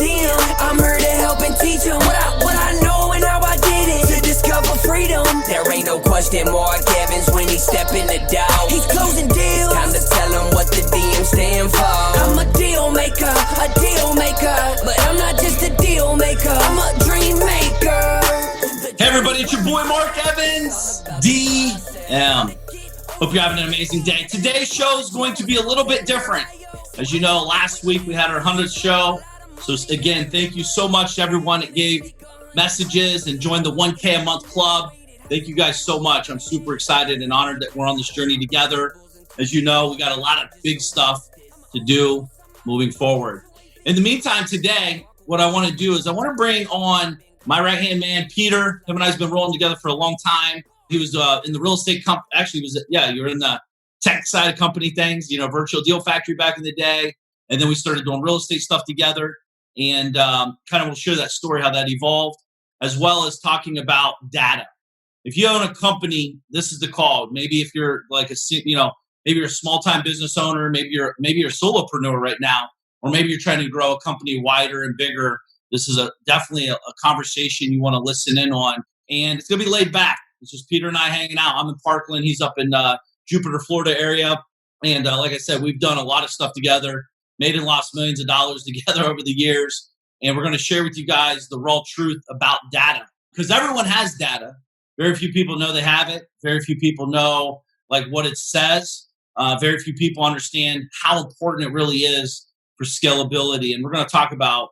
DM. I'm here to help and teach them what I know and how I did it to discover freedom. There ain't no question Mark Evans when he step in the door. He's closing deals. It's time to tell him what the DM stand for. I'm a deal maker, but I'm not just a deal maker. I'm a dream maker. Hey everybody, it's your boy Mark Evans, DM. Hope you're having an amazing day. Today's show is going to be a little bit different. As you know, last week we had our 100th show. So again, thank you so much to everyone that gave messages and joined the 1K a month club. Thank you guys so much. I'm super excited and honored that we're on this journey together. As you know, we got a lot of big stuff to do moving forward. In the meantime, today, what I want to do is I want to bring on my right-hand man, Peter. Him and I have been rolling together for a long time. He was in the real estate company. Actually, you're in the tech side of company things, Virtual Deal Factory back in the day. And then we started doing real estate stuff together. And kind of we'll share that story, how that evolved, as well as talking about data. If you own a company, this is the call. Maybe if you're like maybe you're a small-time business owner, maybe you're a solopreneur right now, or maybe you're trying to grow a company wider and bigger. This is definitely a conversation you want to listen in on. And it's going to be laid back. It's just Peter and I hanging out. I'm in Parkland. He's up in Jupiter, Florida area. And like I said, we've done a lot of stuff together, made and lost millions of dollars together over the years. And we're going to share with you guys the raw truth about data. Because everyone has data. Very few people know they have it. Very few people know like what it says. Very few people understand how important it really is for scalability. And we're going to talk about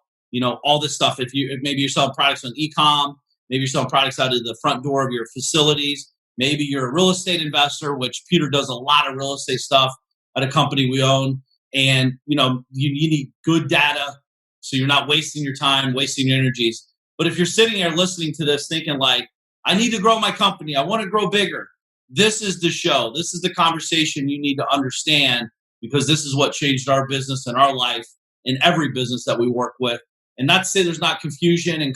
all this stuff. If maybe you're selling products on e-com, maybe you're selling products out of the front door of your facilities. Maybe you're a real estate investor, which Peter does a lot of real estate stuff at a company we own. And, you need good data so you're not wasting your time, wasting your energies. But if you're sitting there listening to this thinking like, I need to grow my company, I want to grow bigger, this is the show. This is the conversation you need to understand, because this is what changed our business and our life in every business that we work with. And not to say there's not confusion and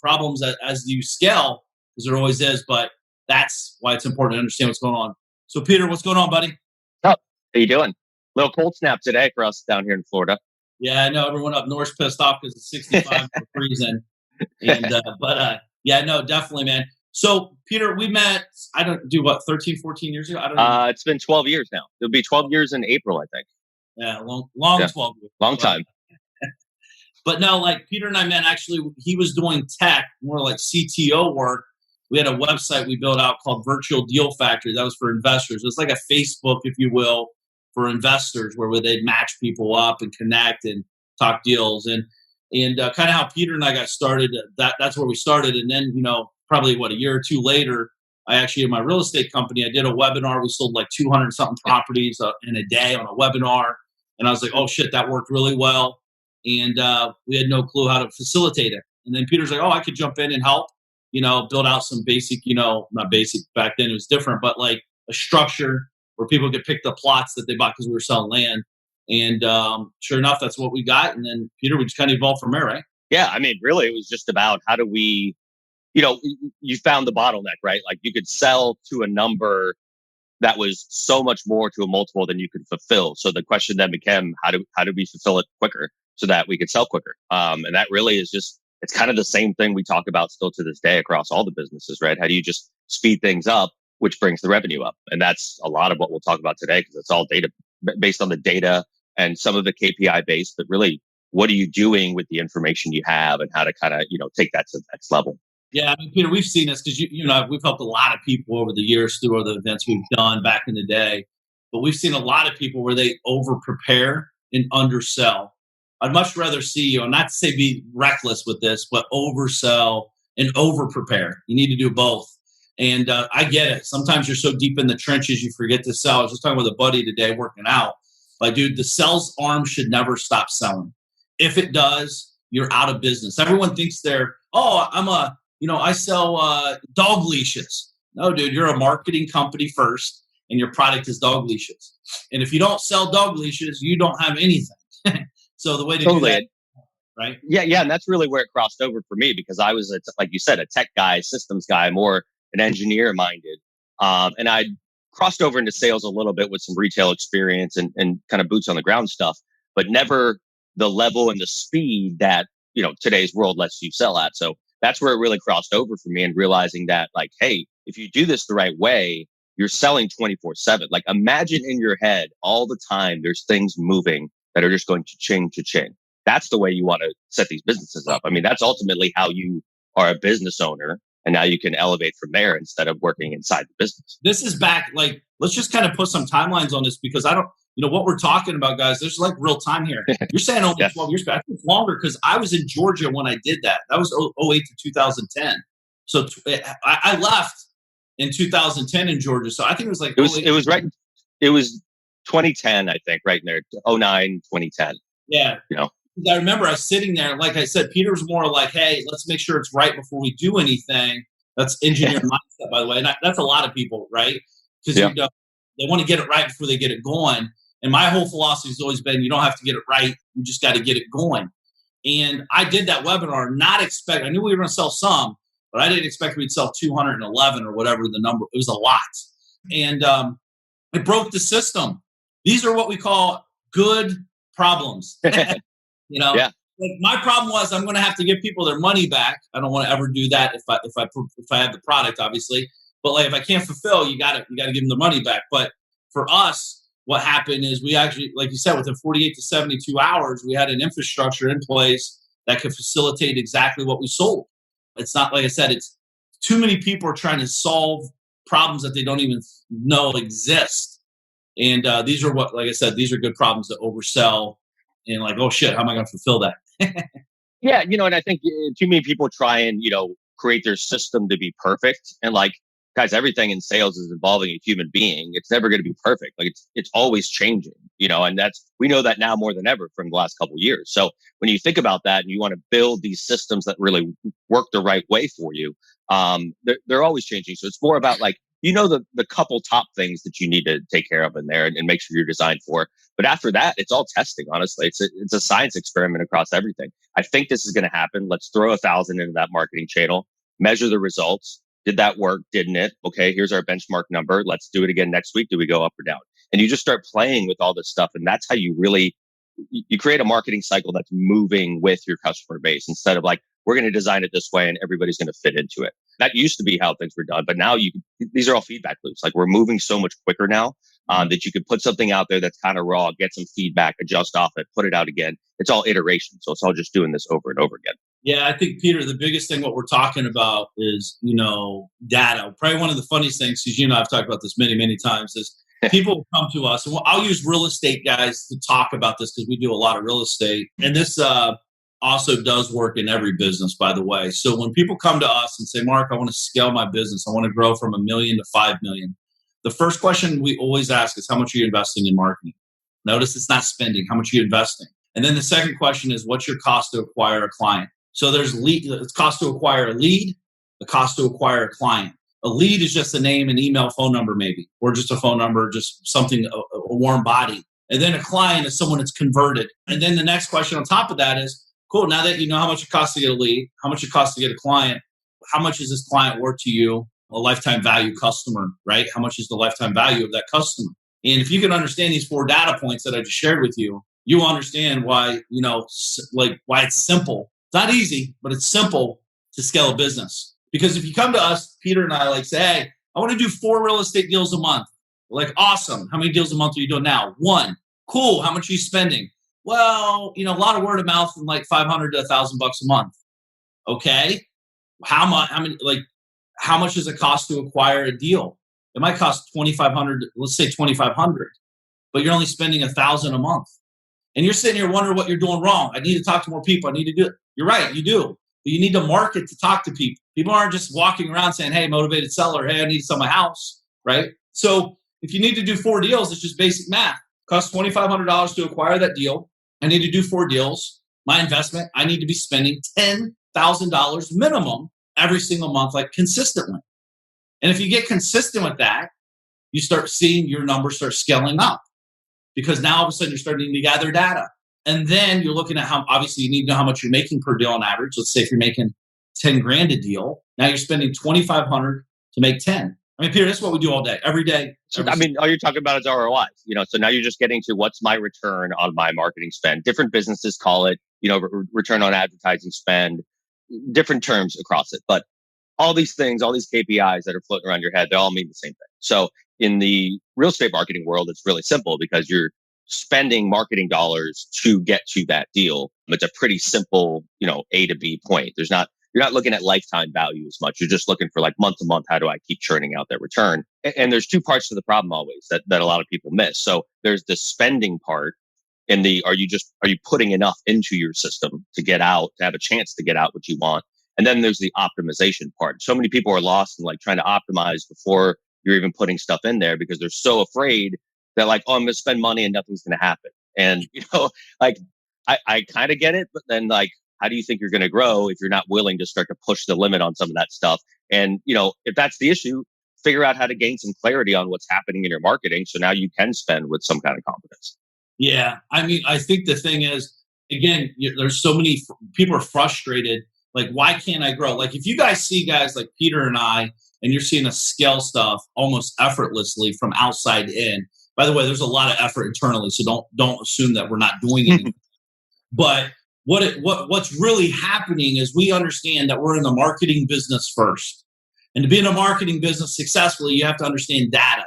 problems as you scale, because there always is, but that's why it's important to understand what's going on. So Peter, what's going on, buddy? Oh, how you doing? Little cold snap today for us down here in Florida. Yeah, I know everyone up north's pissed off because it's 65 and freezing. And yeah, no, definitely, man. So Peter, we met, 13, 14 years ago? I don't know. It's been 12 years now. It'll be 12 years in April, I think. Yeah, long Yeah. 12 years. Long time. But no, like Peter and I met, actually, he was doing tech, more like CTO work. We had a website we built out called Virtual Deal Factory. That was for investors. It's like a Facebook, if you will, for investors, where they'd match people up and connect and talk deals. And kind of how Peter and I got started, that's where we started. And then, probably a year or two later, I actually, in my real estate company, I did a webinar. We sold like 200 something properties in a day on a webinar. And I was like, oh shit, that worked really well. And we had no clue how to facilitate it. And then Peter's like, oh, I could jump in and help, build out some basic, not basic back then, it was different, but like a structure where people could pick the plots that they bought because we were selling land. And sure enough, that's what we got. And then Peter, we just kind of evolved from there, right? Yeah, I mean, really, it was just about how do we, you found the bottleneck, right? Like you could sell to a number that was so much more to a multiple than you could fulfill. So the question then became, how do we fulfill it quicker so that we could sell quicker? And that really is just, it's kind of the same thing we talk about still to this day across all the businesses, right? How do you just speed things up, which brings the revenue up? And that's a lot of what we'll talk about today, because it's all data based on the data and some of the KPI based, but really, what are you doing with the information you have and how to kind of, take that to the next level? Yeah, I mean, Peter, we've seen this because we've helped a lot of people over the years through other events we've done back in the day. But we've seen a lot of people where they over prepare and undersell. I'd much rather see you, and not to say be reckless with this, but oversell and over prepare. You need to do both. And I get it. Sometimes you're so deep in the trenches you forget to sell. I was just talking with a buddy today working out. Like, dude, the sales arm should never stop selling. If it does, you're out of business. Everyone thinks I sell dog leashes. No, dude, you're a marketing company first, and your product is dog leashes. And if you don't sell dog leashes, you don't have anything. So the way to do that, right? Yeah, and that's really where it crossed over for me, because I was, like you said, a tech guy, systems guy, more an engineer minded, and I crossed over into sales a little bit with some retail experience and kind of boots on the ground stuff, but never the level and the speed that today's world lets you sell at. So that's where it really crossed over for me, and realizing that, like, hey, if you do this the right way, you're selling 24/7. Like, imagine in your head all the time there's things moving that are just going to ching to ching. That's the way you want to set these businesses up. I mean, that's ultimately how you are a business owner. And now you can elevate from there instead of working inside the business. This is back, like, let's just kind of put some timelines on this, because I don't, what we're talking about, guys, there's like real time here. You're saying only 12 years back. I think it's longer, because I was in Georgia when I did that. That was 08 to 2010. So I left in 2010 in Georgia. So I think it was like, it was right. It was 2010, I think, right in there, 09, 2010. Yeah. I remember I was sitting there, like I said, Peter was more like, hey, let's make sure it's right before we do anything. That's engineer mindset, by the way. And that's a lot of people, right? Because they want to get it right before they get it going. And my whole philosophy has always been, you don't have to get it right. You just got to get it going. And I did that webinar, I knew we were going to sell some, but I didn't expect we'd sell 211 or whatever the number. It was a lot. And it broke the system. These are what we call good problems. Like, my problem was, I'm going to have to give people their money back. I don't want to ever do that if I have the product, obviously. But like, if I can't fulfill, you got to give them the money back. But for us, what happened is we actually, like you said, within 48 to 72 hours, we had an infrastructure in place that could facilitate exactly what we sold. It's not, like I said, it's too many people are trying to solve problems that they don't even know exist. And these are what, like I said, these are good problems to oversell. And like, oh shit, how am I going to fulfill that? Yeah, and I think too many people try and, create their system to be perfect. And like, guys, everything in sales is involving a human being. It's never going to be perfect. Like, it's always changing, and we know that now more than ever from the last couple of years. So when you think about that and you want to build these systems that really work the right way for you, they're always changing. So it's more about like, the couple top things that you need to take care of in there and make sure you're designed for. But after that, it's all testing, honestly. It's a science experiment across everything. I think this is going to happen. Let's throw 1,000 into that marketing channel, measure the results. Did that work? Didn't it? Okay, here's our benchmark number. Let's do it again next week. Do we go up or down? And you just start playing with all this stuff. And that's how you really, you create a marketing cycle that's moving with your customer base, instead of like, we're going to design it this way and everybody's going to fit into it. That used to be how things were done. But now these are all feedback loops. Like, we're moving so much quicker now that you could put something out there that's kind of raw, get some feedback, adjust off it, put it out again. It's all iteration. So it's all just doing this over and over again. Yeah, I think, Peter, the biggest thing what we're talking about is, data. Probably one of the funniest things, because, I've talked about this many, many times, is people will come to us. And I'll use real estate guys to talk about this, because we do a lot of real estate. And this also does work in every business, by the way. So when people come to us and say, Mark, I want to scale my business, I want to grow from $1 million to $5 million. The first question we always ask is, how much are you investing in marketing? Notice it's not spending. How much are you investing? And then the second question is, what's your cost to acquire a client? So there's it's cost to acquire a lead, the cost to acquire a client. A lead is just a name, an email, phone number, maybe, or just a phone number, just something, a warm body. And then a client is someone that's converted. And then the next question on top of that is, cool, now that you know how much it costs to get a lead, how much it costs to get a client, how much is this client worth to you? A lifetime value customer, right? How much is the lifetime value of that customer? And if you can understand these 4 data points that I just shared with you, you understand why, why it's simple. It's not easy, but it's simple to scale a business. Because if you come to us, Peter and I, say, hey, I want to do 4 real estate deals a month. We're like, awesome. How many deals a month are you doing now? 1. Cool. How much are you spending? Well, a lot of word of mouth and like $500 to $1,000 a month. Okay. How much does it cost to acquire a deal? It might cost $2,500, let's say $2,500, but you're only spending $1,000 a month. And you're sitting here wondering what you're doing wrong. I need to talk to more people. I need to do it. You're right, you do. But you need to market to talk to people. People aren't just walking around saying, hey, motivated seller, hey, I need to sell my house, right? So if you need to do 4 deals, it's just basic math. It costs $2,500 to acquire that deal. I need to do 4 deals. My investment, I need to be spending $10,000 minimum every single month, like consistently. And if you get consistent with that, you start seeing your numbers start scaling up, because now all of a sudden you're starting to gather data. And then you're looking at how, obviously you need to know how much you're making per deal on average. Let's say if you're making 10 grand a deal, now you're spending 2,500 to make 10. I mean, Peter, that's what we do all day, every day. I mean, all you're talking about is ROIs. So now you're just getting to, what's my return on my marketing spend? Different businesses call it return on advertising spend, different terms across it. But all these things, all these KPIs that are floating around your head, they all mean the same thing. So in the real estate marketing world, it's really simple because you're spending marketing dollars to get to that deal. It's a pretty simple, A to B point. You're not looking at lifetime value as much. You're just looking for like month to month. How do I keep churning out that return? And there's two parts to the problem always that a lot of people miss. So there's the spending part and are you putting enough into your system to get out, to have a chance to get out what you want? And then there's the optimization part. So many people are lost in like trying to optimize before you're even putting stuff in there because they're so afraid that like, oh, I'm going to spend money and nothing's going to happen. And, like I kind of get it, but then like, how do you think you're going to grow if you're not willing to start to push the limit on some of that stuff? And, if that's the issue, figure out how to gain some clarity on what's happening in your marketing. So now you can spend with some kind of confidence. Yeah. I mean, I think the thing is, again, there's so many people are frustrated. Like, why can't I grow? Like, if you guys see guys like Peter and I, and you're seeing us scale stuff almost effortlessly from outside in. By the way, there's a lot of effort internally, so don't assume that we're not doing anything. But what's really happening is we understand that we're in the marketing business first. And to be in a marketing business successfully, you have to understand data.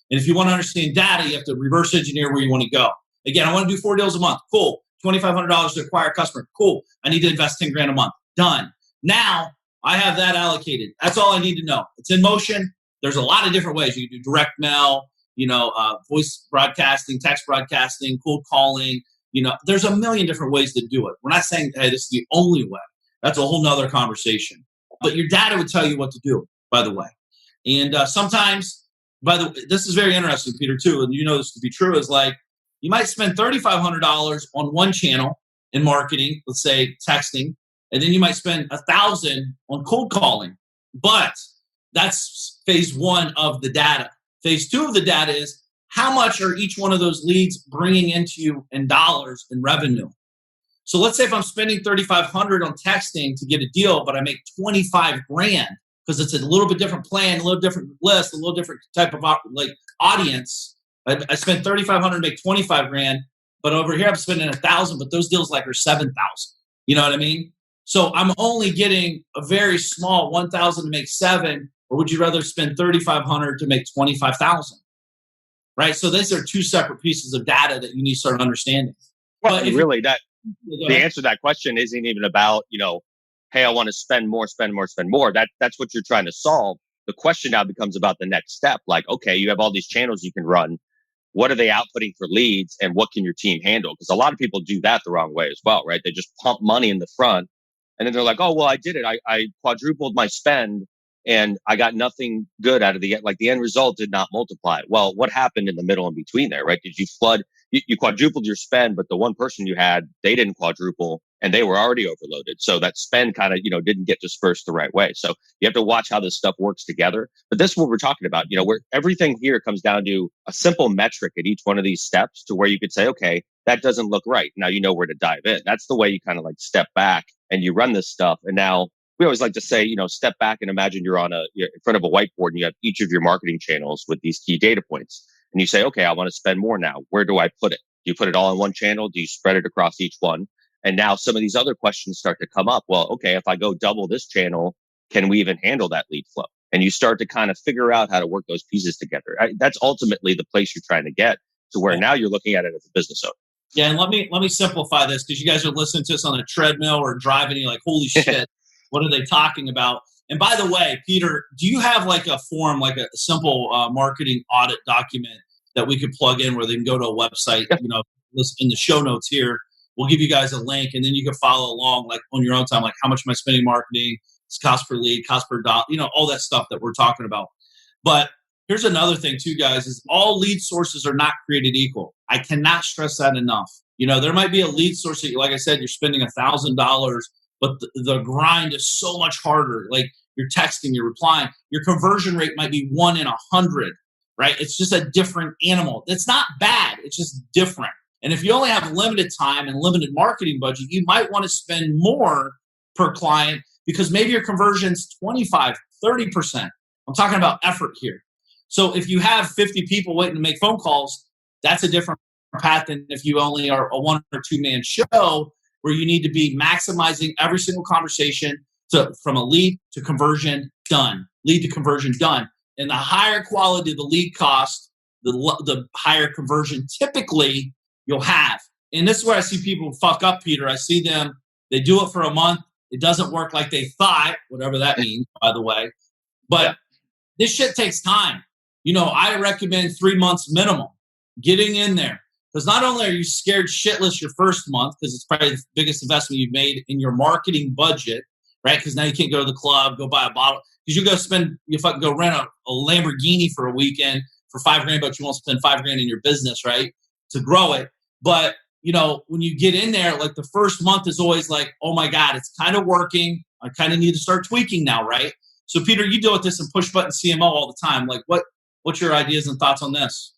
And if you want to understand data, you have to reverse engineer where you want to go. Again, I want to do 4 deals a month. Cool. $2,500 to acquire a customer. Cool. I need to invest 10 grand a month. Done. Now I have that allocated. That's all I need to know. It's in motion. There's a lot of different ways. You can do direct mail, voice broadcasting, text broadcasting, cold calling. There's a million different ways to do it. We're not saying, hey, this is the only way. That's a whole nother conversation. But your data would tell you what to do, by the way. And sometimes, this is very interesting, Peter, too, and you know this to be true, is like you might spend $3,500 on one channel in marketing, let's say texting, and then you might spend $1,000 on cold calling. But that's phase one of the data. Phase two of the data is how much are each one of those leads bringing into you in dollars in revenue. So let's say if I'm spending $3,500 on texting to get a deal, but I make 25 grand because it's a little bit different plan, a little different list, a little different type of audience. I spent $3,500 to make 25 grand, but over here I'm spending 1,000, but those deals like are 7,000. You know what I mean? So I'm only getting a very small 1,000 to make 7, or would you rather spend 3,500 to make 25,000? Right. So these are two separate pieces of data that you need to start understanding. Well, really, the answer to that question isn't even about, hey, I want to spend more. That's what you're trying to solve. The question now becomes about the next step. Like, okay, you have all these channels you can run. What are they outputting for leads and what can your team handle? Because a lot of people do that the wrong way as well, right? They just pump money in the front and then they're like, oh, well, I did it. I quadrupled my spend and I got nothing good out of the end result did not multiply. Well, what happened in the middle and between there, right? Did you you quadrupled your spend, but the one person you had, they didn't quadruple and they were already overloaded. So that spend kind of, didn't get dispersed the right way. So you have to watch how this stuff works together. But this is what we're talking about, where everything here comes down to a simple metric at each one of these steps to where you could say, okay, that doesn't look right. Now you know where to dive in. That's the way you kind of like step back and you run this stuff. And now we always like to say, step back and imagine you're in front of a whiteboard and you have each of your marketing channels with these key data points. And you say, okay, I want to spend more now. Where do I put it? Do you put it all in one channel? Do you spread it across each one? And now some of these other questions start to come up. Well, okay, if I go double this channel, can we even handle that lead flow? And you start to kind of figure out how to work those pieces together. That's ultimately the place you're trying to get to where now you're looking at it as a business owner. Yeah, and let me simplify this because you guys are listening to us on a treadmill or driving and you're like, holy shit, what are they talking about? And by the way, Peter, do you have like a form, like a simple marketing audit document that we could plug in where they can go to a website, listen in the show notes here. We'll give you guys a link and then you can follow along like on your own time, like how much am I spending marketing, it's cost per lead, cost per dollar, all that stuff that we're talking about. But here's another thing too, guys, is all lead sources are not created equal. I cannot stress that enough. There might be a lead source that, like I said, you're spending $1,000, but the grind is so much harder. Like you're texting, you're replying, your conversion rate might be 1 in 100, right? It's just a different animal. It's not bad. It's just different. And if you only have limited time and limited marketing budget, you might want to spend more per client because maybe your conversion's 25, 30%. I'm talking about effort here. So if you have 50 people waiting to make phone calls, that's a different path than if you only are a 1 or 2 man show where you need to be maximizing every single conversation from a lead to conversion done, lead to conversion done. And the higher quality the lead cost, the higher conversion typically you'll have. And this is where I see people fuck up, Peter. I see them, they do it for a month. It doesn't work like they thought, whatever that means, by the way. But this shit takes time. I recommend 3 months minimum getting in there. Because not only are you scared shitless your first month, because it's probably the biggest investment you've made in your marketing budget, right? Because now you can't go to the club, go buy a bottle. Because you fucking go rent a Lamborghini for a weekend for $5,000, but you won't spend $5,000 in your business, right? To grow it. But, when you get in there, like the first month is always like, oh my God, it's kind of working. I kind of need to start tweaking now, right? So Peter, you deal with this in push button CMO all the time. Like what's your ideas and thoughts on this?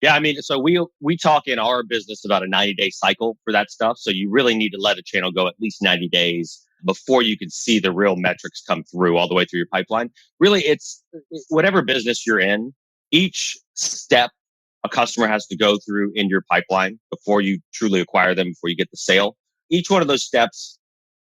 Yeah, I mean, so we talk in our business about a 90-day cycle for that stuff. So you really need to let a channel go at least 90 days before you can see the real metrics come through all the way through your pipeline. Really, it's whatever business you're in, each step a customer has to go through in your pipeline before you truly acquire them, before you get the sale. Each one of those steps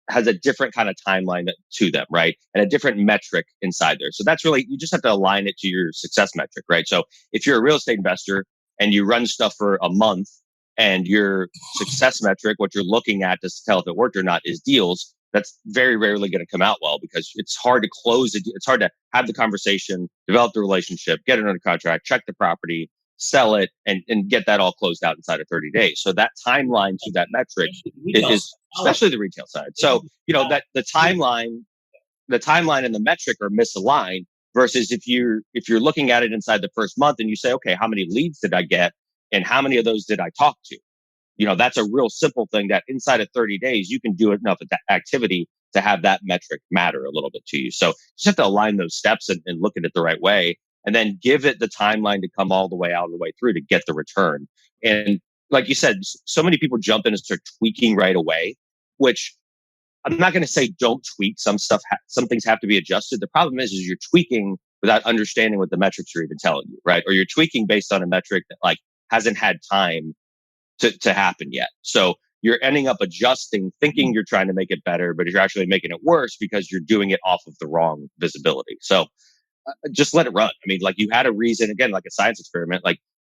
has a different kind of timeline to them, right? And a different metric inside there. So that's really, you just have to align it to your success metric, right? So if you're a real estate investor and you run stuff for a month and your success metric, what you're looking at to tell if it worked or not, is deals, that's very rarely going to come out well, because it's hard to close it. It's hard to have the conversation, develop the relationship, get it under contract, check the property, sell it, and get that all closed out inside of 30 days. So that timeline to that metric is especially the retail side. So, that the timeline and the metric are misaligned, versus if you're looking at it inside the first month and you say, okay, how many leads did I get and how many of those did I talk to? That's a real simple thing that inside of 30 days, you can do enough of that activity to have that metric matter a little bit to you. So you just have to align those steps and look at it the right way, and then give it the timeline to come all the way out and the way through to get the return. And like you said, so many people jump in and start tweaking right away, which I'm not going to say don't tweak. Some things have to be adjusted. The problem is you're tweaking without understanding what the metrics are even telling you, right? Or you're tweaking based on a metric that hasn't had time to happen yet. So you're ending up adjusting, thinking you're trying to make it better, but you're actually making it worse because you're doing it off of the wrong visibility. So just let it run. I mean, you had a reason, again, like a science experiment.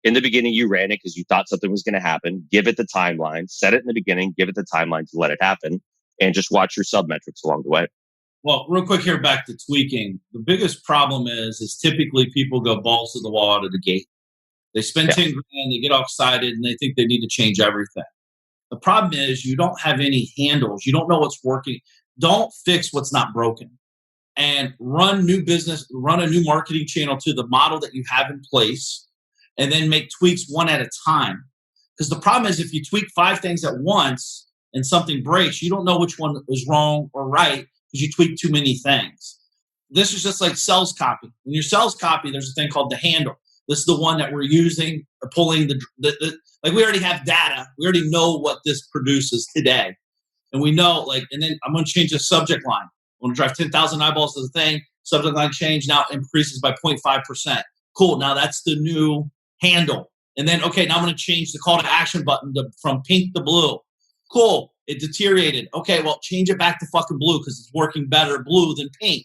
In the beginning, you ran it because you thought something was going to happen. Give it the timeline, set it in the beginning, give it the timeline to let it happen, and just watch your sub metrics along the way. Well, real quick here, back to tweaking. The biggest problem is typically people go balls to the wall out of the gate. They spend 10 grand, they get all excited, and they think they need to change everything. The problem is you don't have any handles. You don't know what's working. Don't fix what's not broken. And run new business, run a new marketing channel to the model that you have in place, and then make tweaks one at a time. Because the problem is if you tweak 5 things at once and something breaks, you don't know which one was wrong or right because you tweak too many things. This is just like sales copy. When your sales copy, there's a thing called the handle. This is the one that we're using, or pulling we already have data. We already know what this produces today. And we know, and then I'm going to change the subject line. I'm going to drive 10,000 eyeballs to the thing. Subject line change now increases by 0.5%. Cool. Now that's the new handle. And then, okay, now I'm going to change the call to action button from pink to blue. Cool. It deteriorated. Okay, well, change it back to fucking blue because it's working better blue than pink.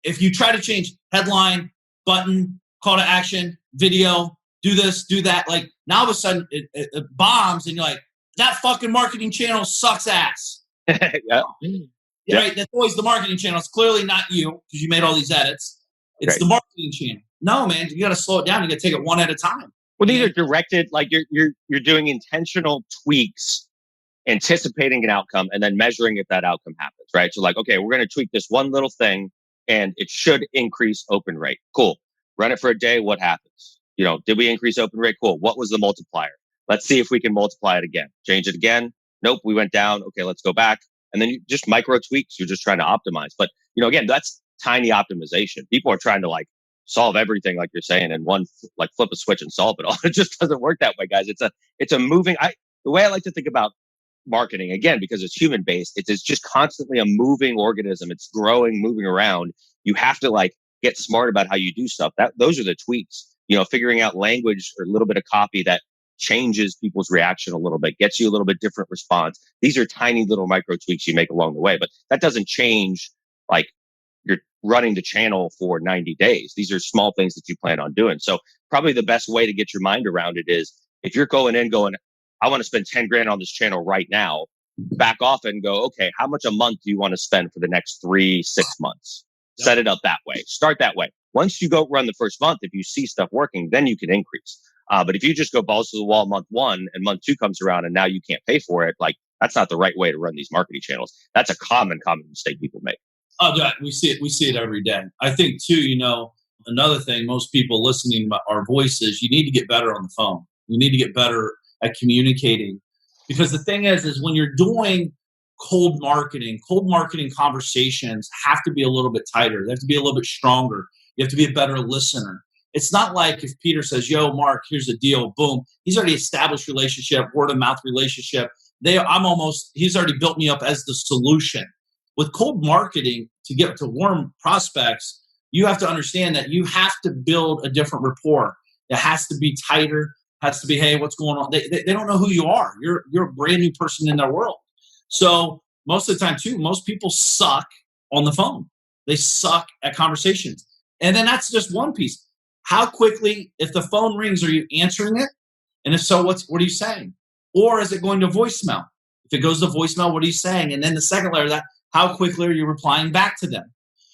If you try to change headline, button, call to action, video, do this, do that, now all of a sudden it bombs and you're like, that fucking marketing channel sucks ass. Yeah. Right? That's always the marketing channel. It's clearly not you because you made all these edits. It's the marketing channel. No, man, you got to slow it down. You got to take it one at a time. Well, these are directed, you're doing intentional tweaks, anticipating an outcome, and then measuring if that outcome happens, right? So okay, we're going to tweak this one little thing and it should increase open rate. Cool. Run it for a day. What happens? Did we increase open rate? Cool. What was the multiplier? Let's see if we can multiply it again. Change it again. Nope. We went down. Okay, let's go back. And then you just micro tweaks. You're just trying to optimize. But, again, that's tiny optimization. People are trying to solve everything, like you're saying, and one, flip a switch and solve it all. It just doesn't work that way, guys. It's a moving, the way I like to think about marketing, again, because it's human based, it's just constantly a moving organism. It's growing, moving around. You have to get smart about how you do stuff. Those are the tweaks, figuring out language or a little bit of copy that changes people's reaction a little bit, gets you a little bit different response. These are tiny little micro tweaks you make along the way, but that doesn't change like you're running the channel for 90 days. These are small things that you plan on doing. So probably the best way to get your mind around it is if you're going, I want to spend 10 grand on this channel right now, back off and go, okay, how much a month do you want to spend for the next 3-6 months? Yep. Set it up that way. Start that way. Once you go run the first month, if you see stuff working, then you can increase. But if you just go balls to the wall month 1 and month 2 comes around and now you can't pay for it, like that's not the right way to run these marketing channels. That's a common mistake people make. Oh, yeah, we see it every day. I think too, another thing, most people listening to our voices, you need to get better on the phone. You need to get better at communicating, because the thing is when you're doing cold marketing conversations have to be a little bit tighter. They have to be a little bit stronger. You have to be a better listener. It's not like if Peter says, yo, Mark, here's the deal. Boom. He's already established relationship, word of mouth relationship. He's already built me up as the solution. With cold marketing, to get to warm prospects, you have to understand that you have to build a different rapport. It has to be tighter, has to be, hey, what's going on? They don't know who you are. You're a brand new person in their world. So most of the time too, most people suck on the phone. They suck at conversations. And then that's just one piece. How quickly, if the phone rings, are you answering it? And if so, what are you saying? Or is it going to voicemail? If it goes to voicemail, what are you saying? And then the second layer of that, how quickly are you replying back to them?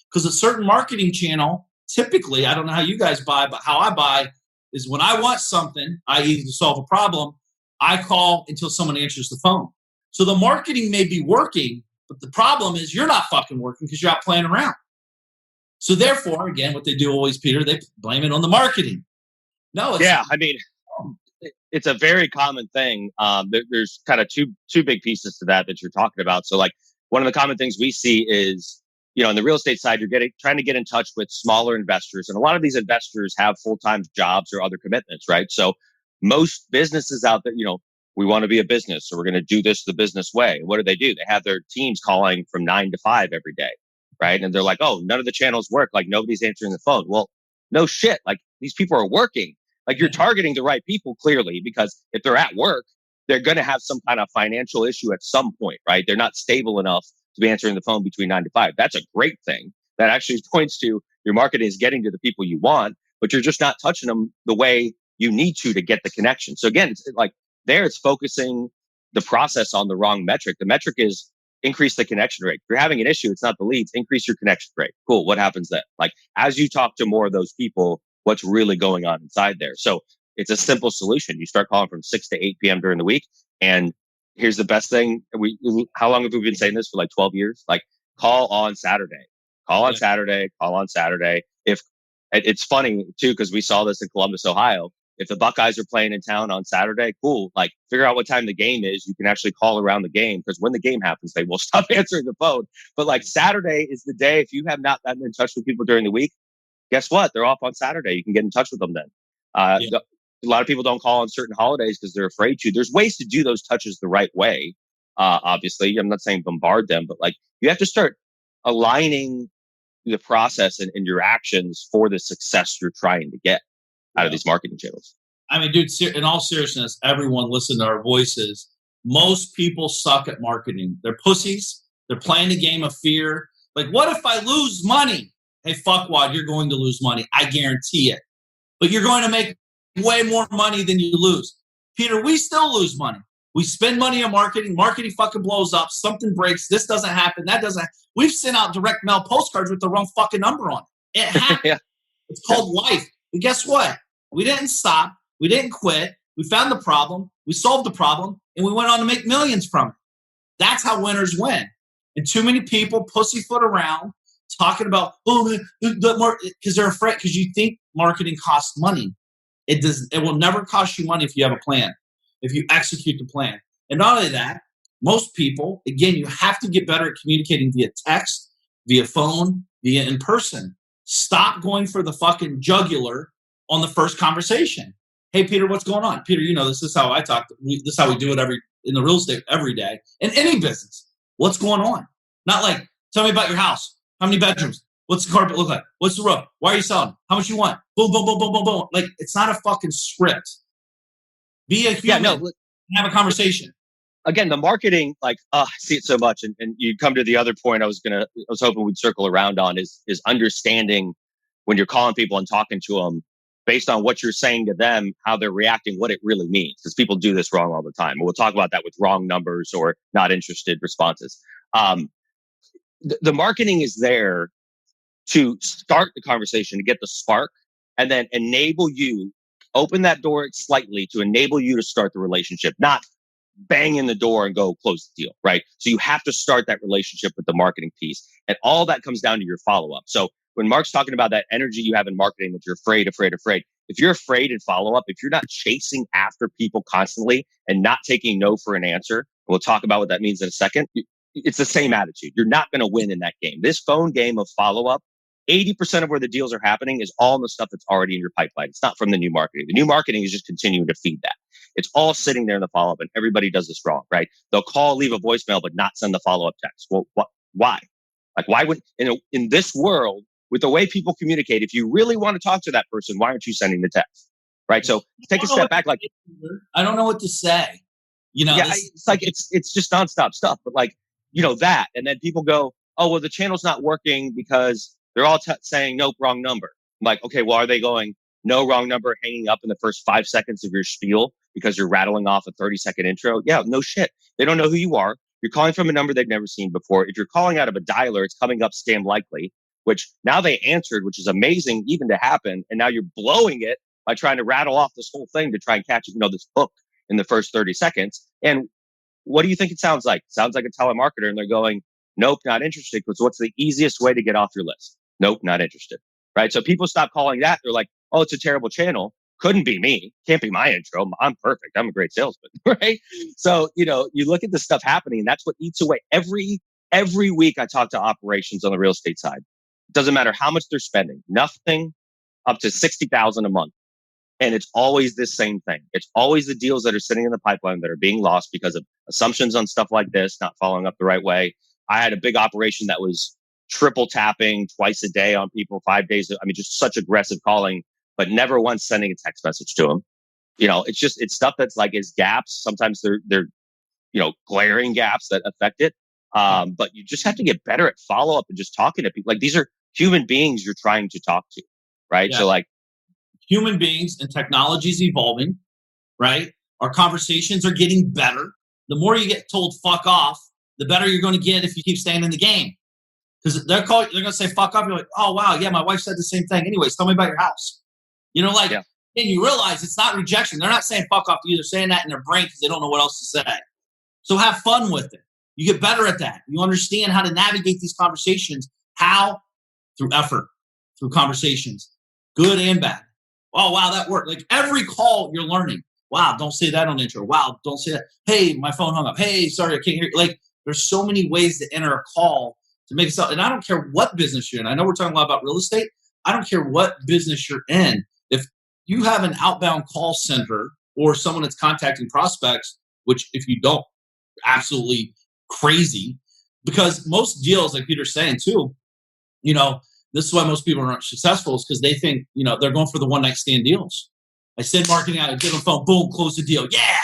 Because a certain marketing channel, typically, I don't know how you guys buy, but how I buy is when I want something, i.e. to solve a problem, I call until someone answers the phone. So the marketing may be working, but the problem is you're not fucking working because you're out playing around. So therefore, again, what they do always, Peter, they blame it on the marketing. No, it's a very common thing. There's kind of two big pieces to that you're talking about. So like one of the common things we see is, in the real estate side, you're trying to get in touch with smaller investors. And a lot of these investors have full-time jobs or other commitments, right? So most businesses out there, we want to be a business, so we're going to do this the business way. What do? They have their teams calling from 9 to 5 every day, right? And they're like, oh, none of the channels work. Like nobody's answering the phone. Well, no shit. Like these people are working. Like you're targeting the right people clearly, because if they're at work, they're going to have some kind of financial issue at some point, right? They're not stable enough to be answering the phone between 9 to 5. That's a great thing. That actually points to your marketing is getting to the people you want, but you're just not touching them the way you need to get the connection. So again, it's like it's focusing the process on the wrong metric. The metric is increase the connection rate. If you're having an issue, it's not the leads. Increase your connection rate. Cool. What happens then? Like as you talk to more of those people, what's really going on inside there? So it's a simple solution. You start calling from 6 to 8 p.m. during the week. And here's the best thing. How long have we been saying this for? Like 12 years? Like call on Saturday. Call on Saturday. Call on Saturday. If it's funny too, because we saw this in Columbus, Ohio. If the Buckeyes are playing in town on Saturday, cool. Like figure out what time the game is. You can actually call around the game, because when the game happens, they will stop answering the phone. But like Saturday is the day. If you have not gotten in touch with people during the week, guess what? They're off on Saturday. You can get in touch with them then. A lot of people don't call on certain holidays because they're afraid to. There's ways to do those touches the right way. Obviously, I'm not saying bombard them, but like you have to start aligning the process and your actions for the success you're trying to get out of these marketing channels. I mean, dude, in all seriousness, everyone listen to our voices. Most people suck at marketing. They're pussies. They're playing the game of fear. Like, what if I lose money? Hey, fuckwad, you're going to lose money. I guarantee it. But you're going to make way more money than you lose. Peter, we still lose money. We spend money on marketing. Marketing fucking blows up. Something breaks. This doesn't happen. That doesn't. We've sent out direct mail postcards with the wrong fucking number on it. It happens. Yeah. It's called life. But guess what? We didn't stop. We didn't quit. We found the problem. We solved the problem. And we went on to make millions from it. That's how winners win. And too many people pussyfoot around talking about, because they're afraid, because you think marketing costs money. It will never cost you money if you have a plan, if you execute the plan. And not only that, most people, again, you have to get better at communicating via text, via phone, via in person. Stop going for the fucking jugular on the first conversation. Hey, Peter, what's going on? Peter, this is how I talk. This is how we do it in the real estate every day, in any business. What's going on? Not like, tell me about your house. How many bedrooms? What's the carpet look like? What's the roof? Why are you selling? How much you want? Boom, boom, boom, boom, boom, boom. Like, it's not a fucking script. Be a human. Have a conversation. Again, the marketing, like, I see it so much. And you come to the other point I was hoping we'd circle around on is understanding when you're calling people and talking to them based on what you're saying to them, how they're reacting, what it really means. Because people do this wrong all the time. And we'll talk about that with wrong numbers or not interested responses. The marketing is there to start the conversation, to get the spark, and then open that door slightly to enable you to start the relationship, not bang in the door and go close the deal, right? So you have to start that relationship with the marketing piece. And all that comes down to your follow-up. So when Mark's talking about that energy you have in marketing, that you're afraid, if you're afraid in follow-up, if you're not chasing after people constantly and not taking no for an answer, we'll talk about what that means in a second. It's the same attitude. You're not going to win in that game. This phone game of follow-up, 80% of where the deals are happening is all in the stuff that's already in your pipeline. It's not from the new marketing. The new marketing is just continuing to feed that. It's all sitting there in the follow-up, and everybody does this wrong, right? They'll call, leave a voicemail, but not send the follow-up text. Well, why? Like, why would, in this world, with the way people communicate, if you really want to talk to that person, why aren't you sending the text? Right? So take a step back. Like, I don't know what to say. It's like, it's just nonstop stuff, but like, that. And then people go, oh, well, the channel's not working because they're all saying, nope, wrong number. I'm like, okay, well, are they going, no, wrong number, hanging up in the first 5 seconds of your spiel because you're rattling off a 30-second intro? Yeah, no shit. They don't know who you are. You're calling from a number they've never seen before. If you're calling out of a dialer, it's coming up scam likely, which now they answered, which is amazing even to happen. And now you're blowing it by trying to rattle off this whole thing to try and catch, this hook in the first 30 seconds. And what do you think it sounds like? It sounds like a telemarketer, and they're going, nope, not interested. Because what's the easiest way to get off your list? Nope, not interested. Right? So people stop calling that. They're like, oh, it's a terrible channel. Couldn't be me. Can't be my intro. I'm perfect. I'm a great salesman. Right? So, you look at the stuff happening, and that's what eats away. Every week I talk to operations on the real estate side. It doesn't matter how much they're spending. Nothing up to $60,000 a month. And it's always this same thing. It's always the deals that are sitting in the pipeline that are being lost because of assumptions on stuff like this, not following up the right way. I had a big operation that was triple tapping twice a day on people, 5 days. I mean, just such aggressive calling, but never once sending a text message to them. It's stuff that's like is gaps. Sometimes they're glaring gaps that affect it. But you just have to get better at follow up and just talking to people. Like, these are human beings you're trying to talk to, right? Yeah. So like, human beings, and technology is evolving, right? Our conversations are getting better. The more you get told fuck off, the better you're going to get if you keep staying in the game. Because they're going to say fuck off. You're like, oh, wow, yeah, my wife said the same thing. Anyways, tell me about your house. And you realize it's not rejection. They're not saying fuck off to you. They're saying that in their brain because they don't know what else to say. So have fun with it. You get better at that. You understand how to navigate these conversations. How? Through effort, through conversations, good and bad. Oh, wow, that worked. Like, every call you're learning. Wow, don't say that on intro. Wow, don't say that. Hey, my phone hung up. Hey, sorry, I can't hear you. Like, there's so many ways to enter a call to make it sound. And I don't care what business you're in. I know we're talking a lot about real estate. I don't care what business you're in. If you have an outbound call center or someone that's contacting prospects, which if you don't, absolutely crazy, because most deals, like Peter's saying too, this is why most people aren't successful, is because they think, they're going for the one-night stand deals. I send marketing out, I get on the phone, boom, close the deal. Yeah.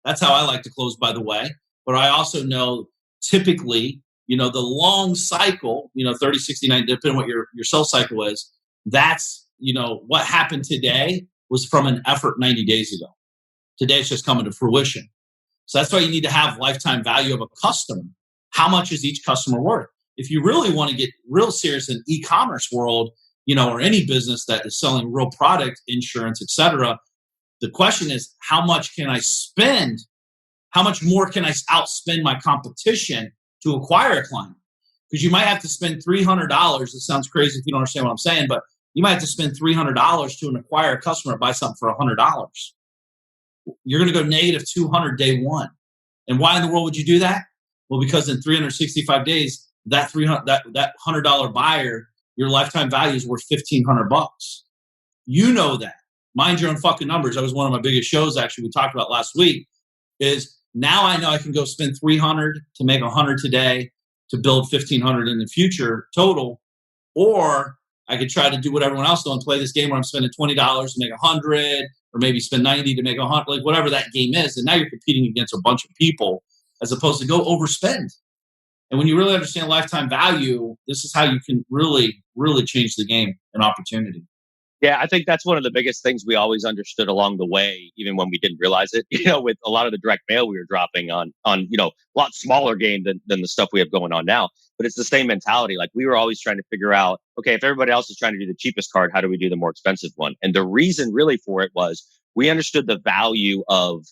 That's how I like to close, by the way. But I also know typically, the long cycle, 30, 69, depending on what your sales cycle is, that's, what happened today was from an effort 90 days ago. Today it's just coming to fruition. So that's why you need to have lifetime value of a customer. How much is each customer worth? If you really want to get real serious in e-commerce world, or any business that is selling real product, insurance, etc., the question is, how much can I spend? How much more can I outspend my competition to acquire a client? Because you might have to spend $300. It sounds crazy if you don't understand what I'm saying, but you might have to spend $300 to acquire a customer, buy something for $100. You're going to go negative 200 day one. And why in the world would you do that? Well, because in 365 days, that $100 buyer, your lifetime value is worth $1,500. You know that. Mind your own fucking numbers. That was one of my biggest shows, actually, we talked about last week, is now I know I can go spend $300 to make $100 today to build $1,500 in the future total, or I could try to do what everyone else does and play this game where I'm spending $20 to make 100, or maybe spend 90 to make 100, like whatever that game is. And now you're competing against a bunch of people as opposed to go overspend. And when you really understand lifetime value, this is how you can really, really change the game and opportunity. Yeah, I think that's one of the biggest things we always understood along the way, even when we didn't realize it. With a lot of the direct mail we were dropping on a lot smaller game than the stuff we have going on now. But it's the same mentality. Like, we were always trying to figure out, okay, if everybody else is trying to do the cheapest card, how do we do the more expensive one? And the reason really for it was we understood the value of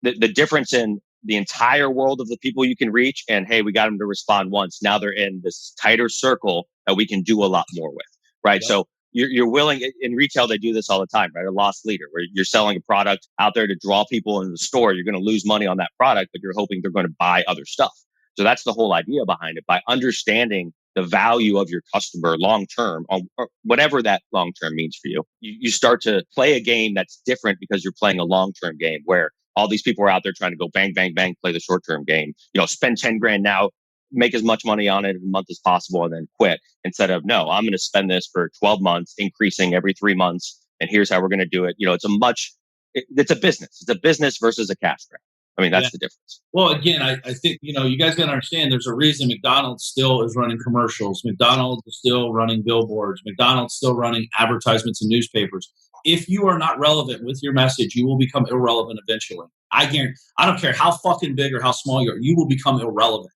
the difference in the entire world of the people you can reach. And hey, we got them to respond once. Now they're in this tighter circle that we can do a lot more with, right? Yep. So you're willing, in retail, they do this all the time, right? A loss leader, where you're selling a product out there to draw people into the store. You're going to lose money on that product, but you're hoping they're going to buy other stuff. So that's the whole idea behind it. By understanding the value of your customer long-term, or whatever that long-term means for you, you start to play a game that's different because you're playing a long-term game where all these people are out there trying to go bang, bang, bang, play the short-term game, spend 10 grand now, make as much money on it in a month as possible, and then quit, instead of, no, I'm going to spend this for 12 months, increasing every 3 months. And here's how we're going to do it. It's a business. It's a business versus a cash grab. I mean, that's the difference. Well, again, I think, you guys got to understand there's a reason McDonald's still is running commercials. McDonald's is still running billboards. McDonald's still running advertisements in newspapers. If you are not relevant with your message, you will become irrelevant eventually. I guarantee. I don't care how fucking big or how small you will become irrelevant.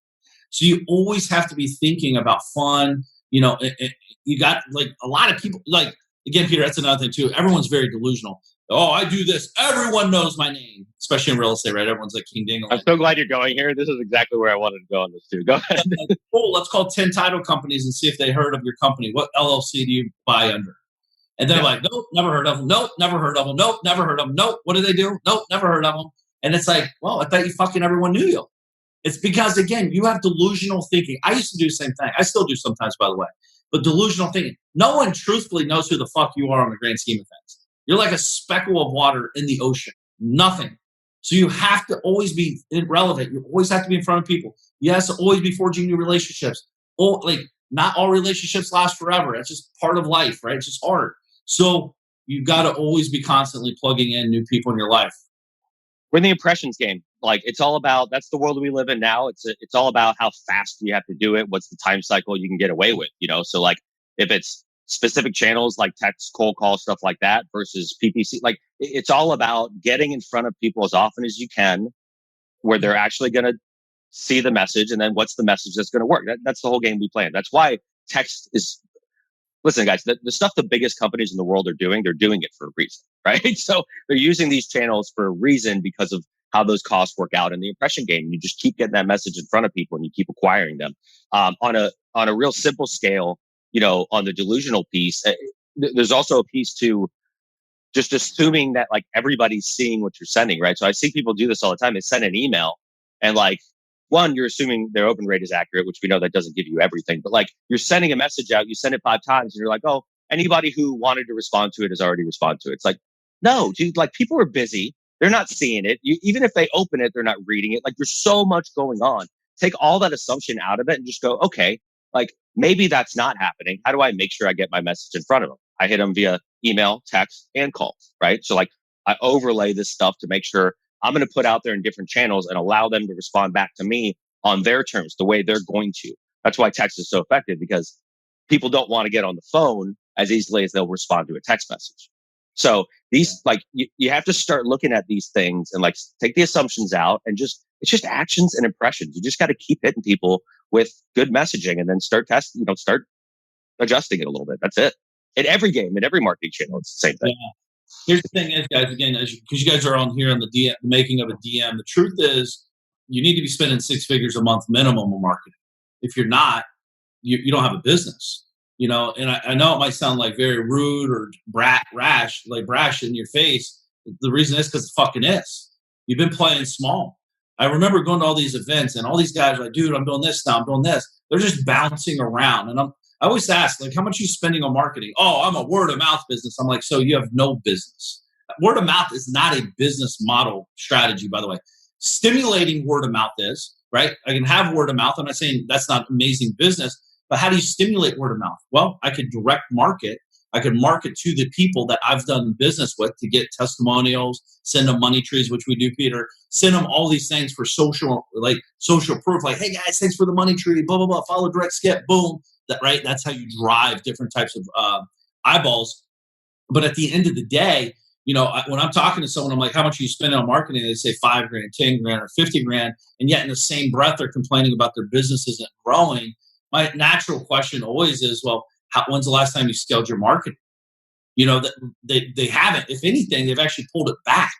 So you always have to be thinking about fun. You got like a lot of people, like, again, Peter, that's another thing too. Everyone's very delusional. Oh, I do this. Everyone knows my name, especially in real estate, right? Everyone's like King Dingle. I'm so glad you're going here. This is exactly where I wanted to go on this too. Go ahead. Cool. Let's call 10 title companies and see if they heard of your company. What LLC do you buy under? And they're like, nope, never heard of them. Nope, never heard of them. Nope, never heard of them. Nope, what do they do? Nope, never heard of them. And it's like, well, I thought you fucking everyone knew you. It's because, again, you have delusional thinking. I used to do the same thing. I still do sometimes, by the way. But delusional thinking. No one truthfully knows who the fuck you are on the grand scheme of things. You're like a speckle of water in the ocean. Nothing. So you have to always be relevant. You always have to be in front of people. You have to always be forging new relationships. Not all relationships last forever. It's just part of life, right? It's just hard. So you got to always be constantly plugging in new people in your life. We're in the impressions game. Like, it's all about, that's the world we live in now. It's all about how fast you have to do it. What's the time cycle you can get away with, So like, if it's specific channels like text, cold call, stuff like that versus PPC, like, it's all about getting in front of people as often as you can where they're actually going to see the message. And then what's the message that's going to work? That's the whole game we play in. That's why text is, listen, guys, the stuff the biggest companies in the world are doing, they're doing it for a reason, right? So they're using these channels for a reason because of how those costs work out in the impression game. You just keep getting that message in front of people and you keep acquiring them. On a real simple scale, on the delusional piece, there's also a piece to just assuming that like everybody's seeing what you're sending, right? So I see people do this all the time. They send an email and like, one, you're assuming their open rate is accurate, which we know that doesn't give you everything. But like, you're sending a message out, you send it 5 times, and you're like, oh, anybody who wanted to respond to it has already responded to it. It's like, no, dude, like, people are busy. They're not seeing it. Even if they open it, they're not reading it. Like, there's so much going on. Take all that assumption out of it and just go, okay, like, maybe that's not happening. How do I make sure I get my message in front of them? I hit them via email, text, and call, right? So like, I overlay this stuff to make sure I'm going to put out there in different channels and allow them to respond back to me on their terms, the way they're going to. That's why text is so effective, because people don't want to get on the phone as easily as they'll respond to a text message. So these, like, you have to start looking at these things and like take the assumptions out and it's just actions and impressions. You just got to keep hitting people with good messaging and then start testing, start adjusting it a little bit. That's it. In every game, in every marketing channel, it's the same thing. Yeah. Here's the thing is, guys, again, because you guys are on here on the DM, the making of a DM, the truth is you need to be spending 6 figures a month minimum on marketing. If you're not, you don't have a business, and I know it might sound like very rude or brash in your face. The reason is because it fucking is. You've been playing small. I remember going to all these events and all these guys are like, dude, I'm doing this now, I'm doing this. They're just bouncing around. And I always ask, like, how much are you spending on marketing? Oh, I'm a word of mouth business. I'm like, so you have no business. Word of mouth is not a business model strategy, by the way. Stimulating word of mouth is, right? I can have word of mouth. I'm not saying that's not amazing business, But how do you stimulate word of mouth? Well, I could direct market. I could market to the people that I've done business with to get testimonials, send them money trees, which we do, Peter, send them all these things for social proof. Like, hey guys, thanks for the money tree, blah, blah, blah, follow direct skip, boom. Right? That's how you drive different types of eyeballs. But at the end of the day, when I'm talking to someone, I'm like, how much are you spending on marketing? They say $5 grand, 10 grand, or 50 grand. And yet in the same breath, they're complaining about their business isn't growing. My natural question always is, well, when's the last time you scaled your marketing? They haven't. If anything, they've actually pulled it back,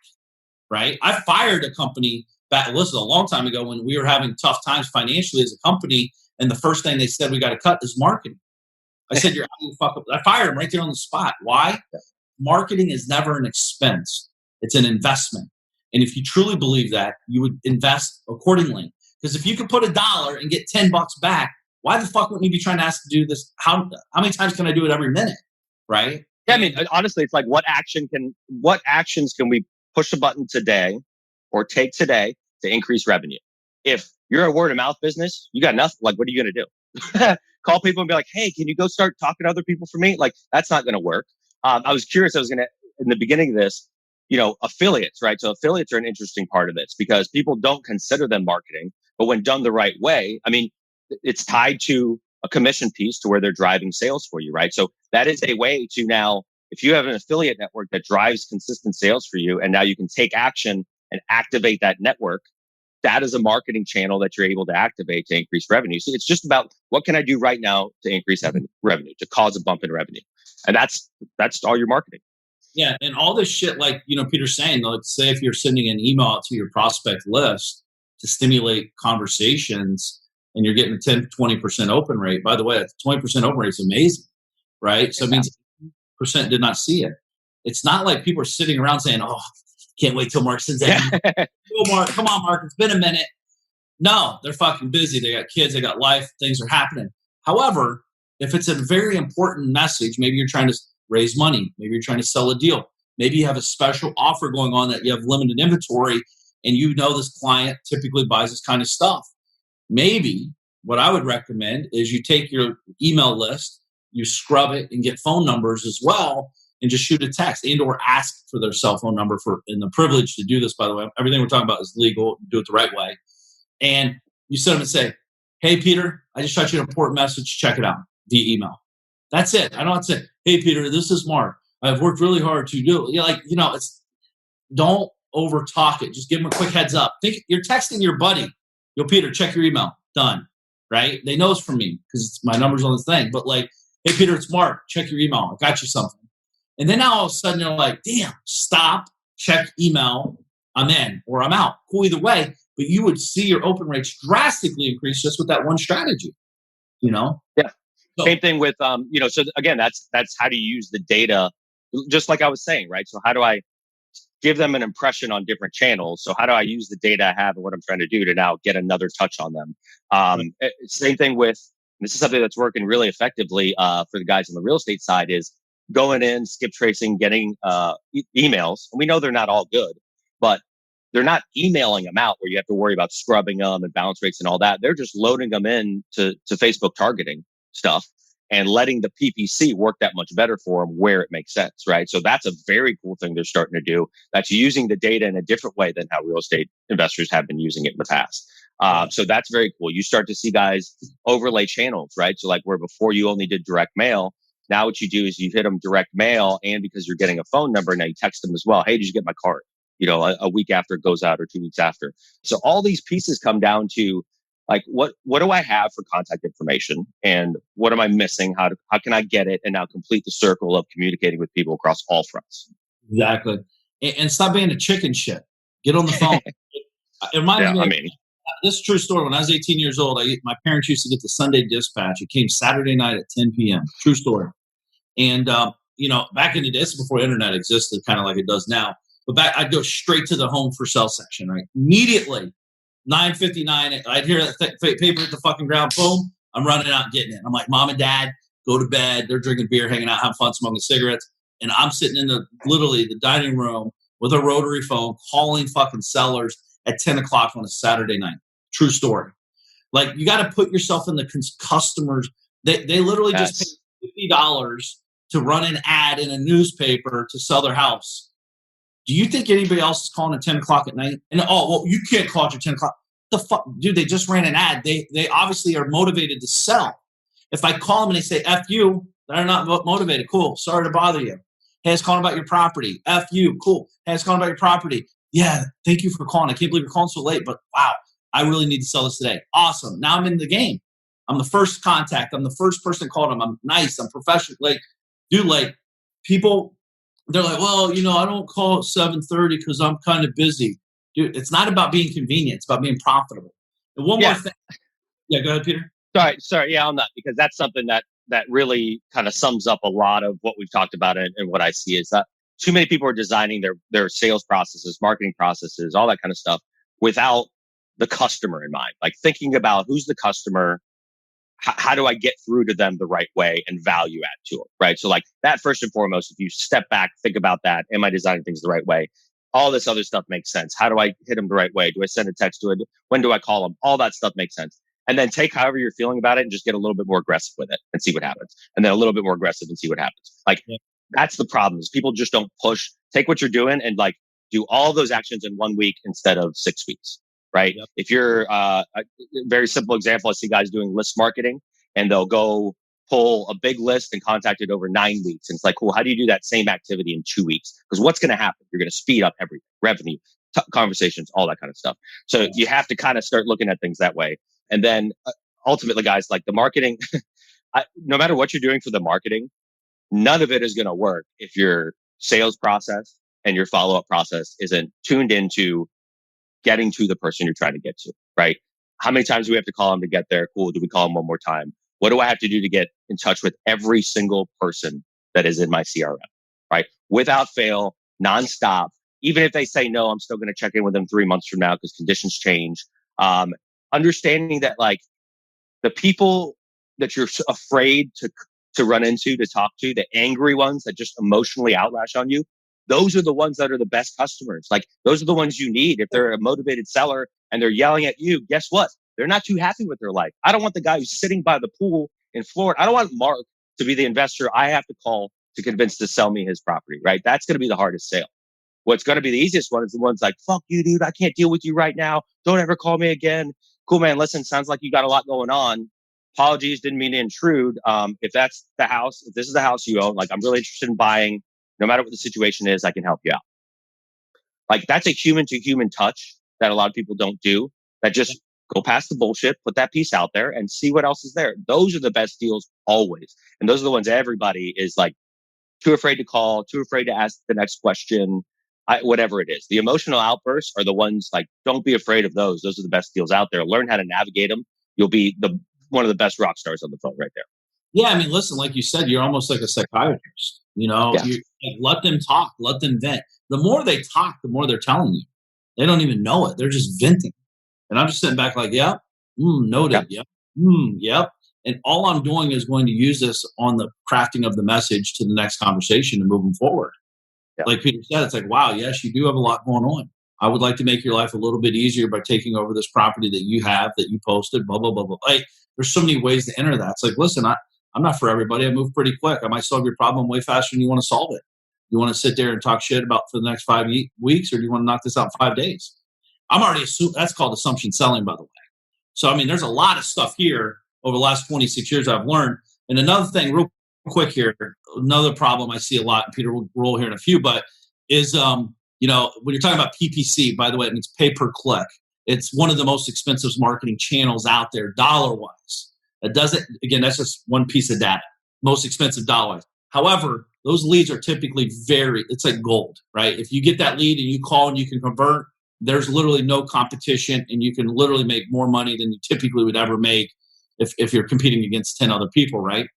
right? I fired a company back, this is a long time ago, when we were having tough times financially as a company. And the first thing they said, we got to cut is marketing. I said, you're out of the fuck up. I fired them right there on the spot. Why? Marketing is never an expense. It's an investment. And if you truly believe that, you would invest accordingly. Because if you could put $1 and get $10 back, why the fuck wouldn't you be trying to ask to do this? How many times can I do it every minute? Right? Yeah, I mean, honestly, it's like what actions can we push a button today or take today to increase revenue? If you're a word of mouth business, you got nothing. Like, what are you going to do? Call people and be like, hey, can you go start talking to other people for me? Like, that's not going to work. I was curious. In the beginning of this, affiliates, right? So affiliates are an interesting part of this because people don't consider them marketing, but when done the right way, I mean, it's tied to a commission piece to where they're driving sales for you, right? So that is a way to now, if you have an affiliate network that drives consistent sales for you, and now you can take action and activate that network, that is a marketing channel that you're able to activate to increase revenue. So it's just about what can I do right now to increase revenue, to cause a bump in revenue. And that's all your marketing. Yeah. And all this shit, like, Peter's saying, like, say if you're sending an email out to your prospect list to stimulate conversations and you're getting a 10, 20% open rate. By the way, that 20% open rate is amazing, right? So it means 80% did not see it. It's not like people are sitting around saying, oh, can't wait till Mark sends that. Oh, Mark, come on, Mark, it's been a minute. No, they're fucking busy. They got kids, they got life, things are happening. However, if it's a very important message, maybe you're trying to raise money, maybe you're trying to sell a deal, maybe you have a special offer going on that you have limited inventory and this client typically buys this kind of stuff. Maybe what I would recommend is you take your email list, you scrub it and get phone numbers as well, and just shoot a text and or ask for their cell phone number and the privilege to do this, by the way. Everything we're talking about is legal. Do it the right way. And you send them and say, hey, Peter, I just shot you an important message. Check it out via email. That's it. I don't have to say, hey, Peter, this is Mark. I've worked really hard to do it. Don't over talk it. Just give them a quick heads up. Think you're texting your buddy. Yo, Peter, check your email. Done. Right? They know it's from me because my number's on the thing. But like, hey, Peter, it's Mark. Check your email. I got you something. And then now all of a sudden you're like, damn, stop, check email. I'm in or I'm out. Cool either way. But you would see your open rates drastically increase just with that one strategy. Yeah. So, same thing with, so again, that's how do you use the data, just like I was saying, right? So how do I give them an impression on different channels? So how do I use the data I have and what I'm trying to do to now get another touch on them? Same thing with, this is something that's working really effectively for the guys on the real estate side is going in, skip tracing, getting emails. And we know they're not all good, but they're not emailing them out where you have to worry about scrubbing them and bounce rates and all that. They're just loading them in to Facebook targeting stuff and letting the PPC work that much better for them where it makes sense, right? So that's a very cool thing they're starting to do. That's using the data in a different way than how real estate investors have been using it in the past. So that's very cool. You start to see guys overlay channels, right? So like where before you only did direct mail, now what you do is you hit them direct mail, and because you're getting a phone number, now you text them as well. Hey, did you get my card? A week after it goes out or 2 weeks after. So all these pieces come down to like, what do I have for contact information and what am I missing? How can I get it and now complete the circle of communicating with people across all fronts? Exactly. And stop being a chicken shit. Get on the phone. It reminds me. This is a true story. When I was 18 years old, my parents used to get the Sunday Dispatch. It came Saturday night at 10 p.m. True story. And, back in the days before internet existed, kind of like it does now. But I'd go straight to the home for sale section, right? Immediately, 9:59, I'd hear that paper hit the fucking ground. Boom, I'm running out and getting it. I'm like, Mom and Dad, go to bed. They're drinking beer, hanging out, having fun, smoking cigarettes. And I'm sitting in literally the dining room with a rotary phone calling fucking sellers at 10 o'clock on a Saturday night. True story. Like, you got to put yourself in the customer's They literally just Yes. paid $50 to run an ad in a newspaper to sell their house. Do you think anybody else is calling at 10 o'clock at night? And well, you can't call at 10 o'clock. The fuck, dude, they just ran an ad. They obviously are motivated to sell. If I call them and they say, F you, they're not motivated. Cool. Sorry to bother you. Hey, it's calling about your property. F you. Cool. Hey, it's calling about your property. Yeah, thank you for calling. I can't believe you're calling so late, but wow, I really need to sell this today. Awesome. Now I'm in the game. I'm the first contact. I'm the first person that called them. I'm nice. I'm professional. Like, dude, like people, they're like, well, I don't call at 7:30 because I'm kind of busy. Dude, it's not about being convenient. It's about being profitable. And one more thing. Yeah, go ahead, Peter. Sorry. Yeah, on that, because that's something that really kind of sums up a lot of what we've talked about, and what I see is that too many people are designing their sales processes, marketing processes, all that kind of stuff without the customer in mind. Like thinking about who's the customer, how do I get through to them the right way and value add to them, right? So like that first and foremost, if you step back, think about that. Am I designing things the right way? All this other stuff makes sense. How do I hit them the right way? Do I send a text to it? When do I call them? All that stuff makes sense. And then take however you're feeling about it and just get a little bit more aggressive with it and see what happens. And then a little bit more aggressive and see what happens. Like that's the problem is people just don't push. Take what you're doing and like do all those actions in 1 week instead of 6 weeks, right? Yep. If you're a very simple example, I see guys doing list marketing and they'll go pull a big list and contact it over 9 weeks. And it's like, cool, how do you do that same activity in 2 weeks? Because what's going to happen? You're going to speed up everything, revenue, conversations, all that kind of stuff. So you have to kind of start looking at things that way. And then ultimately, guys, like the marketing, no matter what you're doing for the marketing, none of it is going to work if your sales process and your follow-up process isn't tuned into getting to the person you're trying to get to, right? How many times do we have to call them to get there? Cool. Do we call them one more time? What do I have to do to get in touch with every single person that is in my CRM, right? Without fail, nonstop. Even if they say no, I'm still going to check in with them 3 months from now because conditions change. Understanding that like the people that you're afraid to run into, to talk to, the angry ones that just emotionally outlash on you, those are the ones that are the best customers. Like those are the ones you need. If they're a motivated seller and they're yelling at you, guess what? They're not too happy with their life. I don't want the guy who's sitting by the pool in Florida. I don't want Mark to be the investor I have to call to convince to sell me his property, right? That's going to be the hardest sale. What's going to be the easiest one is the ones like, fuck you, dude. I can't deal with you right now. Don't ever call me again. Cool, man. Listen, sounds like you got a lot going on. Apologies, didn't mean to intrude. If that's the house, if this is the house you own, like I'm really interested in buying, no matter what the situation is, I can help you out. Like that's a human to human touch that a lot of people don't do. That just go past the bullshit, put that piece out there and see what else is there. Those are the best deals always. And those are the ones everybody is like too afraid to call, too afraid to ask the next question, whatever it is. The emotional outbursts are the ones like, don't be afraid of those. Those are the best deals out there. Learn how to navigate them. You'll be one of the best rock stars on the phone right there. Yeah, I mean, listen, like you said, you're almost like a psychiatrist. You like, let them talk, let them vent. The more they talk, the more they're telling you. They don't even know it. They're just venting. And I'm just sitting back like, yeah, noted. Yep. Yep. And all I'm doing is going to use this on the crafting of the message to the next conversation and moving forward. Yep. Like Peter said, it's like, wow, yes, you do have a lot going on. I would like to make your life a little bit easier by taking over this property that you have, that you posted, blah, blah, blah, blah. Like, there's so many ways to enter that. It's like, listen, I'm not for everybody. I move pretty quick. I might solve your problem way faster than you want to solve it. You want to sit there and talk shit about for the next 5 weeks, or do you want to knock this out in 5 days? I'm already assuming that's called assumption selling, by the way. So, I mean, there's a lot of stuff here over the last 26 years I've learned. And another thing, real quick here, another problem I see a lot, and Peter will roll here in a few, but is, when you're talking about PPC, by the way, it means pay per click. It's one of the most expensive marketing channels out there, dollar-wise. It doesn't, again, that's just one piece of data, most expensive dollar-wise. However, those leads are typically it's like gold, right? If you get that lead and you call and you can convert, there's literally no competition and you can literally make more money than you typically would ever make if you're competing against 10 other people, right?